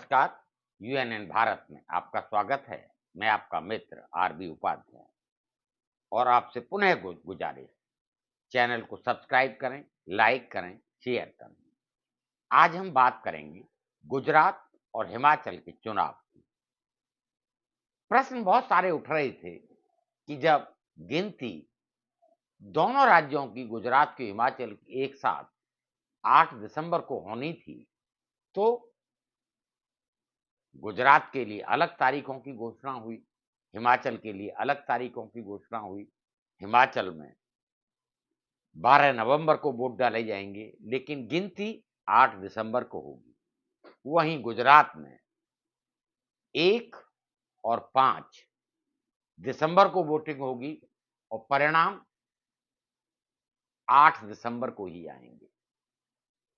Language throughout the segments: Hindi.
नमस्कार। यूएनएन भारत में आपका स्वागत है। मैं आपका मित्र आरबी उपाध्याय और आपसे पुनः गुजारिश, चैनल को सब्सक्राइब करें, लाइक करें, शेयर करें। आज हम बात करेंगे गुजरात और हिमाचल के चुनाव की। प्रश्न बहुत सारे उठ रहे थे कि जब गिनती दोनों राज्यों की, गुजरात की, हिमाचल की, एक साथ 8 दिसंबर को होनी थी, तो गुजरात के लिए अलग तारीखों की घोषणा हुई, हिमाचल के लिए अलग तारीखों की घोषणा हुई। हिमाचल में 12 नवंबर को वोट डाले जाएंगे, लेकिन गिनती 8 दिसंबर को होगी। वहीं गुजरात में 1 और 5 दिसंबर को वोटिंग होगी और परिणाम 8 दिसंबर को ही आएंगे।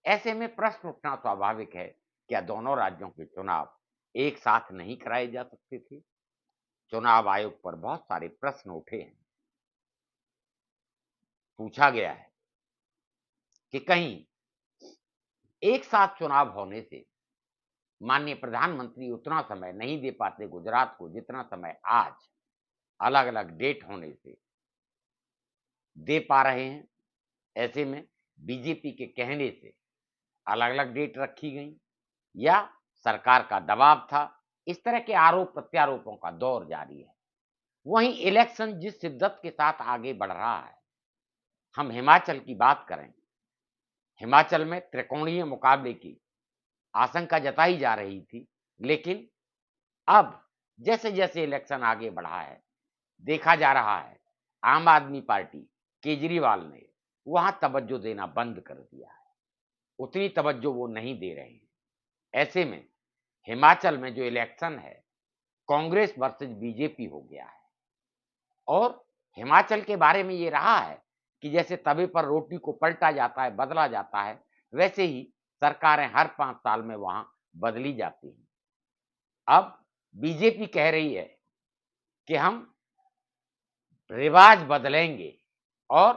ऐसे में प्रश्न उठना स्वाभाविक है, क्या दोनों राज्यों के चुनाव एक साथ नहीं कराए जा सकते थे? चुनाव आयोग पर बहुत सारे प्रश्न उठे हैं। पूछा गया है कि कहीं एक साथ चुनाव होने से माननीय प्रधानमंत्री उतना समय नहीं दे पाते गुजरात को, जितना समय आज अलग अलग डेट होने से दे पा रहे हैं। ऐसे में बीजेपी के कहने से अलग अलग डेट रखी गई या सरकार का दबाव था। इस तरह के आरोप प्रत्यारोपों का दौर जारी है। वहीं इलेक्शन जिस शिद्दत के साथ आगे बढ़ रहा है, हम हिमाचल की बात करें, हिमाचल में त्रिकोणीय मुकाबले की आशंका जताई जा रही थी, लेकिन अब जैसे जैसे इलेक्शन आगे बढ़ा है, देखा जा रहा है आम आदमी पार्टी, केजरीवाल ने वहां तवज्जो देना बंद कर दिया है। उतनी तवज्जो वो नहीं दे रहे हैं। ऐसे में हिमाचल में जो इलेक्शन है, कांग्रेस वर्सेस बीजेपी हो गया है। और हिमाचल के बारे में ये रहा है कि जैसे तवे पर रोटी को पलटा जाता है, बदला जाता है, वैसे ही सरकारें हर 5 साल में वहां बदली जाती हैं। अब बीजेपी कह रही है कि हम रिवाज बदलेंगे और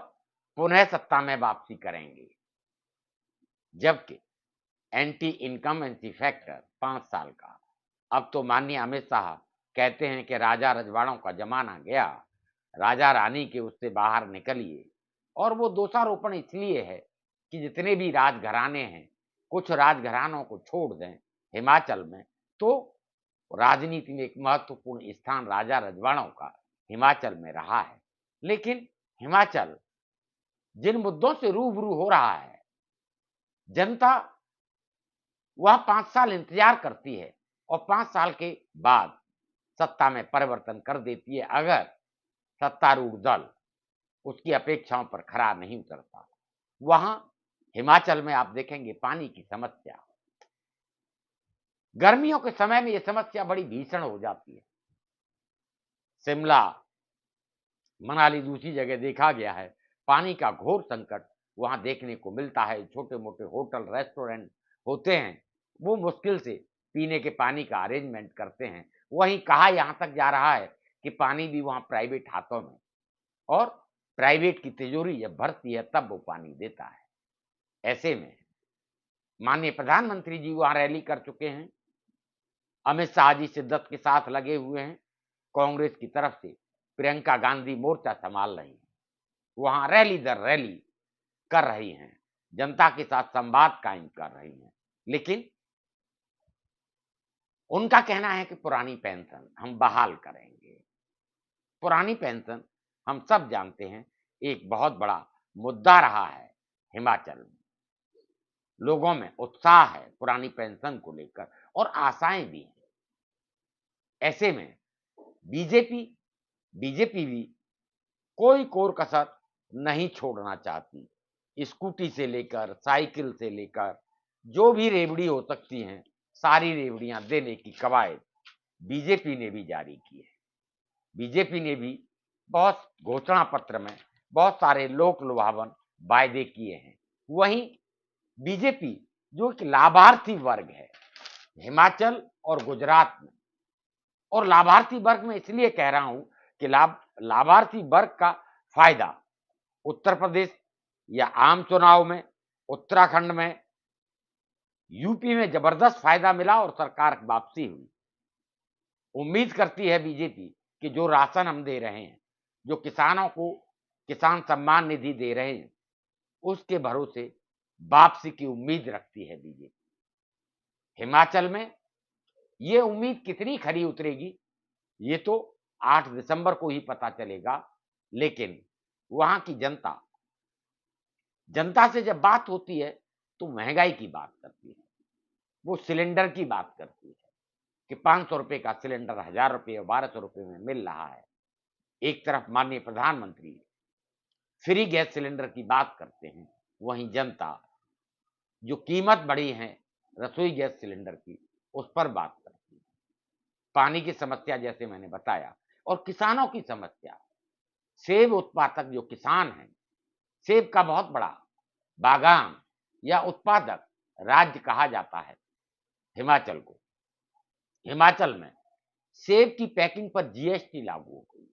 पुनः सत्ता में वापसी करेंगे, जबकि एंटी इनकम्बेंसी फैक्टर 5 साल का। अब तो माननीय अमित शाह कहते हैं कि राजा रजवाड़ों का जमाना गया, राजा रानी के उससे बाहर निकलिए। और वो दोषारोपण इसलिए है कि जितने भी राजघराने हैं, कुछ राजघरानों को छोड़ दें हिमाचल में, तो राजनीति में एक महत्वपूर्ण स्थान राजा रजवाड़ों का हिमाचल में रहा है। लेकिन हिमाचल जिन मुद्दों से रूबरू हो रहा है, जनता वह 5 साल इंतजार करती है और 5 साल के बाद सत्ता में परिवर्तन कर देती है, अगर सत्तारूढ़ दल उसकी अपेक्षाओं पर खरा नहीं उतरता। वहां हिमाचल में आप देखेंगे पानी की समस्या, गर्मियों के समय में यह समस्या बड़ी भीषण हो जाती है। शिमला, मनाली, दूसरी जगह देखा गया है, पानी का घोर संकट वहां देखने को मिलता है। छोटे मोटे होटल रेस्टोरेंट होते हैं, वो मुश्किल से पीने के पानी का अरेंजमेंट करते हैं। वहीं कहा यहां तक जा रहा है कि पानी भी वहां प्राइवेट हाथों में, और प्राइवेट की तिजोरी जब भरती है तब वो पानी देता है। ऐसे में माननीय प्रधानमंत्री जी वहां रैली कर चुके हैं, अमित शाह जी शिद्दत के साथ लगे हुए हैं, कांग्रेस की तरफ से प्रियंका गांधी मोर्चा संभाल रही हैं, वहां रैली दर रैली कर रही हैं, जनता के साथ संवाद कायम कर रही हैं। लेकिन उनका कहना है कि पुरानी पेंशन हम बहाल करेंगे। पुरानी पेंशन हम सब जानते हैं एक बहुत बड़ा मुद्दा रहा है हिमाचल में। लोगों में उत्साह है पुरानी पेंशन को लेकर और आशाएं भी हैं। ऐसे में बीजेपी बीजेपी भी कोई कोर कसर नहीं छोड़ना चाहती। स्कूटी से लेकर साइकिल से लेकर जो भी रेवड़ी हो सकती हैं, सारी रेवड़ियां देने की कवायद बीजेपी ने भी जारी की है। बीजेपी ने भी बहुत घोषणा पत्र में बहुत सारे लोक लुभावन वायदे किए हैं। वहीं बीजेपी जो कि लाभार्थी वर्ग है हिमाचल और गुजरात में, और लाभार्थी वर्ग में इसलिए कह रहा हूं कि लाभार्थी वर्ग का फायदा उत्तर प्रदेश या आम चुनाव में, उत्तराखंड में यूपी में जबरदस्त फायदा मिला और सरकार वापसी हुई। उम्मीद करती है बीजेपी कि जो राशन हम दे रहे हैं, जो किसानों को किसान सम्मान निधि दे रहे हैं, उसके भरोसे वापसी की उम्मीद रखती है बीजेपी। हिमाचल में ये उम्मीद कितनी खरी उतरेगी, ये तो 8 दिसंबर को ही पता चलेगा। लेकिन वहां की जनता से जब बात होती है तो महंगाई की बात करती है, वो सिलेंडर की बात करती है कि 500 रुपए का सिलेंडर 1000 रुपए और 1200 रुपए में मिल रहा है। एक तरफ माननीय प्रधानमंत्री फ्री गैस सिलेंडर की बात करते हैं, वहीं जनता जो कीमत बढ़ी है रसोई गैस सिलेंडर की, उस पर बात करती है। पानी की समस्या जैसे मैंने बताया, और किसानों की समस्या, सेब उत्पादक जो किसान हैं, सेब का बहुत बड़ा बागान या उत्पादक राज्य कहा जाता है हिमाचल को। हिमाचल में सेब की पैकिंग पर जीएसटी लागू हो गई।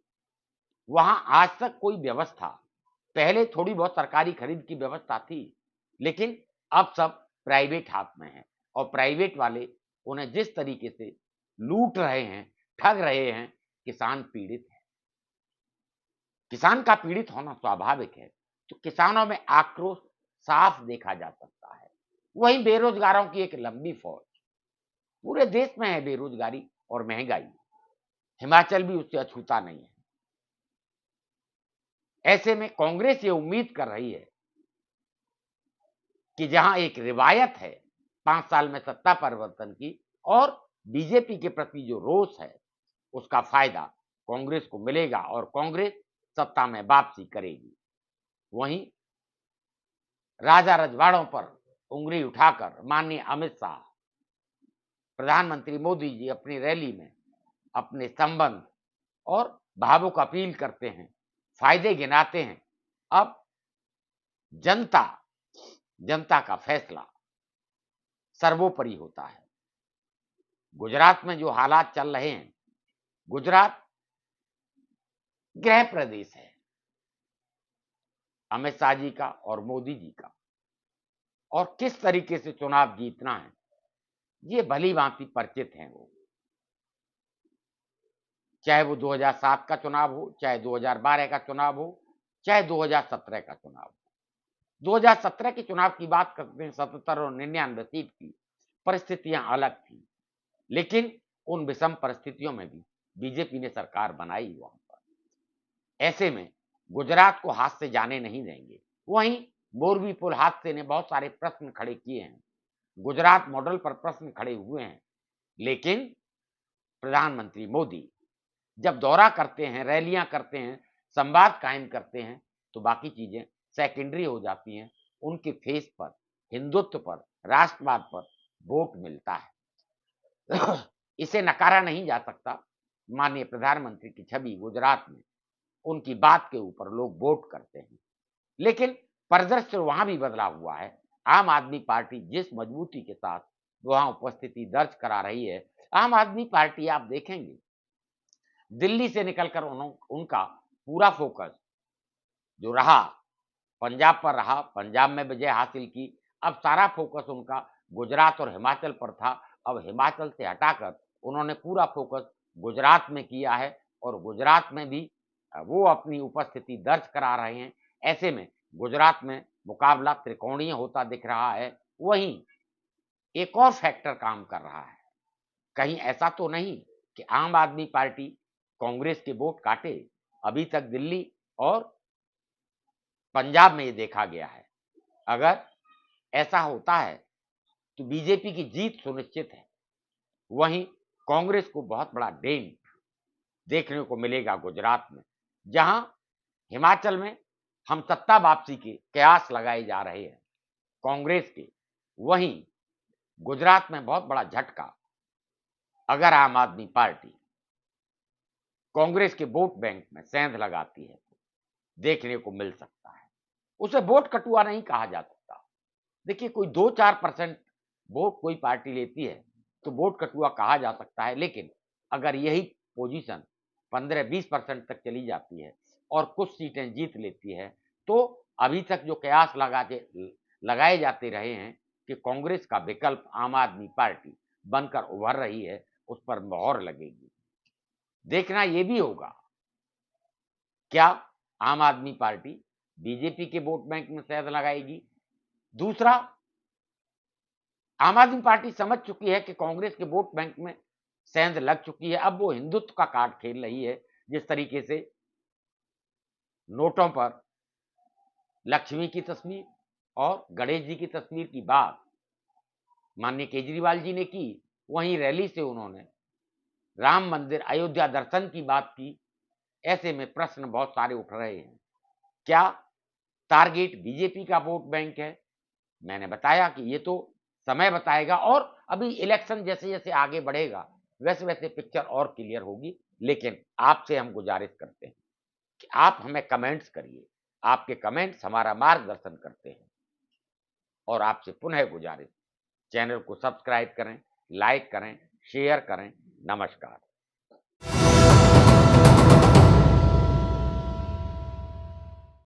वहां आज तक कोई व्यवस्था, पहले थोड़ी बहुत सरकारी खरीद की व्यवस्था थी, लेकिन अब सब प्राइवेट हाथ में है, और प्राइवेट वाले उन्हें जिस तरीके से लूट रहे हैं, ठग रहे हैं, किसान पीड़ित है। किसान का पीड़ित होना स्वाभाविक है, तो किसानों में आक्रोश साफ देखा जा सकता है। वहीं बेरोजगारों की एक लंबी फौज, पूरे देश में है बेरोजगारी और महंगाई, हिमाचल भी उससे अछूता नहीं है। ऐसे में कांग्रेस ये उम्मीद कर रही है कि जहां एक रिवायत है 5 साल में सत्ता परिवर्तन की, और बीजेपी के प्रति जो रोष है, उसका फायदा कांग्रेस को मिलेगा और कांग्रेस सत्ता में वापसी करेगी। वहीं राजा रजवाड़ों पर उंगली उठाकर माननीय अमित शाह, प्रधानमंत्री मोदी जी अपनी रैली में अपने संबंध और भावों को अपील करते हैं, फायदे गिनाते हैं। अब जनता जनता का फैसला सर्वोपरि होता है। गुजरात में जो हालात चल रहे हैं, गुजरात गृह प्रदेश है अमित शाह जी का और मोदी जी का, और किस तरीके से चुनाव जीतना है ये भली भांति परिचित हैं वो। चाहे वो 2007 का चुनाव हो, चाहे 2012 का चुनाव हो, चाहे 2017 का चुनाव हो। 2017 के चुनाव की बात करते हैं, 77 और 99 सीट की परिस्थितियां अलग थी, लेकिन उन विषम परिस्थितियों में भी बीजेपी ने सरकार बनाई वहां पर। ऐसे में गुजरात को हाथ से जाने नहीं देंगे। वहीं मोरबी पुल हादसे ने बहुत सारे प्रश्न खड़े किए हैं, गुजरात मॉडल पर प्रश्न खड़े हुए हैं, लेकिन प्रधानमंत्री मोदी जब दौरा करते हैं, रैलियां करते हैं, संवाद कायम करते हैं, तो बाकी चीजें सेकेंडरी हो जाती हैं। उनके फेस पर, हिंदुत्व पर, राष्ट्रवाद पर वोट मिलता है। इसे नकारा नहीं जा सकता। माननीय प्रधानमंत्री की छवि गुजरात में, उनकी बात के ऊपर लोग वोट करते हैं, लेकिन परिदृश्य वहां भी बदला हुआ है। आम आदमी पार्टी जिस मजबूती के साथ वहां उपस्थिति दर्ज करा रही है, आम आदमी पार्टी आप देखेंगे दिल्ली से निकलकर उनका पूरा फोकस जो रहा पंजाब पर रहा, पंजाब में विजय हासिल की। अब सारा फोकस उनका गुजरात और हिमाचल पर था। अब हिमाचल से हटाकर उन्होंने पूरा फोकस गुजरात में किया है, और गुजरात में भी वो अपनी उपस्थिति दर्ज करा रहे हैं। ऐसे में गुजरात में मुकाबला त्रिकोणीय होता दिख रहा है। वहीं एक और फैक्टर काम कर रहा है, कहीं ऐसा तो नहीं कि आम आदमी पार्टी कांग्रेस के वोट काटे। अभी तक दिल्ली और पंजाब में ये देखा गया है, अगर ऐसा होता है तो बीजेपी की जीत सुनिश्चित है। वहीं कांग्रेस को बहुत बड़ा डेंट देखने को मिलेगा गुजरात में, जहां हिमाचल में हम सत्ता वापसी के कयास लगाए जा रहे हैं कांग्रेस के, वहीं गुजरात में बहुत बड़ा झटका अगर आम आदमी पार्टी कांग्रेस के वोट बैंक में सेंध लगाती है तो देखने को मिल सकता है। उसे वोट कटुआ नहीं कहा जा सकता। देखिए, कोई 2-4% वोट कोई पार्टी लेती है तो वोट कटुआ कहा जा सकता है, लेकिन अगर यही पोजीशन 15-20% तक चली जाती है और कुछ सीटें जीत लेती है, तो अभी तक जो कयास लगाए जाते रहे हैं कि कांग्रेस का विकल्प आम आदमी पार्टी बनकर उभर रही है, उस पर मोहर लगेगी। देखना यह भी होगा क्या आम आदमी पार्टी बीजेपी के वोट बैंक में सेंध लगाएगी। दूसरा, आम आदमी पार्टी समझ चुकी है कि कांग्रेस के वोट बैंक में सेंध लग चुकी है। अब वो हिंदुत्व का कार्ड खेल रही है। जिस तरीके से नोटों पर लक्ष्मी की तस्वीर और गणेश जी की तस्वीर की बात माननीय केजरीवाल जी ने की, वहीं रैली से उन्होंने राम मंदिर अयोध्या दर्शन की बात की। ऐसे में प्रश्न बहुत सारे उठ रहे हैं। क्या टारगेट बीजेपी का वोट बैंक है? मैंने बताया कि ये तो समय बताएगा और अभी इलेक्शन जैसे जैसे आगे बढ़ेगा वैसे वैसे पिक्चर और क्लियर होगी। लेकिन आपसे हम गुजारिश करते हैं कि आप हमें कमेंट्स करिए। आपके कमेंट्स हमारा मार्गदर्शन करते हैं। और आपसे पुनः गुजारिश, चैनल को सब्सक्राइब करें, लाइक करें, शेयर करें। नमस्कार।